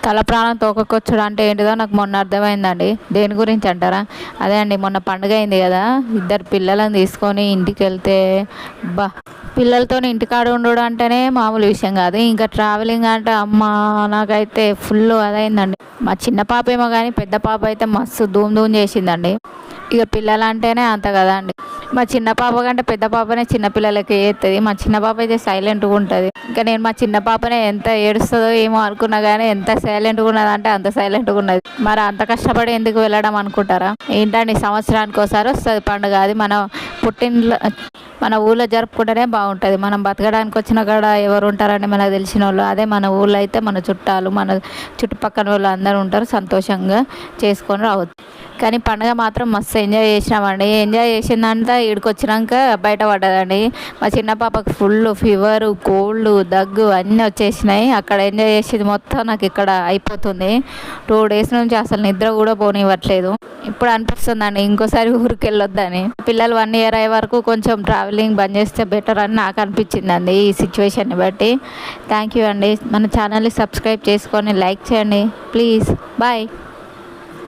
తల ప్రాణం తోకకొచ్చుడు అంటే ఏంటిదో నాకు మొన్న అర్థమైందండి. దేని గురించి అంటారా? అదే అండి, మొన్న పండుగ అయింది కదా, ఇద్దరు పిల్లలను తీసుకొని ఇంటికి వెళ్తే బా, పిల్లలతో ఇంటికాడ ఉండడం అంటేనే మామూలు విషయం కాదు. ఇంకా ట్రావెలింగ్ అంటే అమ్మ, నాకైతే ఫుల్ అదైందండి. మా చిన్న పాప ఏమో కానీ పెద్ద పాప అయితే మస్తు ధూమ్ ధూమ్ చేసిందండి. ఇక పిల్లలు అంటేనే అంత కదా అండి. మా చిన్న పాప కంటే పెద్ద పాపనే చిన్నపిల్లలకి ఏస్తుంది. మా చిన్న పాప అయితే సైలెంట్గా ఉంటుంది. ఇంకా నేను మా చిన్న పాపనే ఎంత ఏడుస్తుందో ఏమో అనుకున్నా కానీ ఎంత సైలెంట్గా ఉన్నదంటే అంత సైలెంట్గా ఉన్నది. మరి అంత కష్టపడి ఎందుకు వెళ్ళడం అనుకుంటారా? ఏంటండి, సంవత్సరానికి ఒకసారి వస్తుంది పండుగ. అది మన పుట్టిన మన ఊళ్ళో జరుపుకుంటేనే బాగుంటుంది. మనం బతకడానికి వచ్చిన కాడ ఎవరు ఉంటారని మనకు తెలిసిన వాళ్ళు. అదే మన ఊళ్ళో అయితే మన చుట్టాలు, మన చుట్టుపక్కల వాళ్ళు అందరూ ఉంటారు, సంతోషంగా చేసుకొని రావచ్చు. కానీ పండుగ మాత్రం మస్తు ఎంజాయ్ చేసినామండి. ఎంజాయ్ చేసిందంతా ఈడికి వచ్చినాక బయటపడ్డదండి. మా చిన్న పాపకు ఫుల్ ఫీవరు, కోల్డ్, దగ్గు అన్నీ వచ్చేసినాయి. అక్కడ ఎంజాయ్ చేసేది మొత్తం నాకు ఇక్కడ అయిపోతుంది. 2 days నుంచి అసలు నిద్ర కూడా పోనివ్వట్లేదు. ఇప్పుడు అనిపిస్తుందండి ఇంకోసారి ఊరికి వెళ్ళొద్దని. పిల్లలు 1 year అయ్యే వరకు కొంచెం ట్రావెలింగ్ బంద్ చేస్తే బెటర్ అని నాకు అనిపించిందండి ఈ సిచ్యువేషన్ని బట్టి. థ్యాంక్ యూ అండి. మన ఛానల్ని సబ్స్క్రైబ్ చేసుకొని లైక్ చేయండి ప్లీజ్. బాయ్.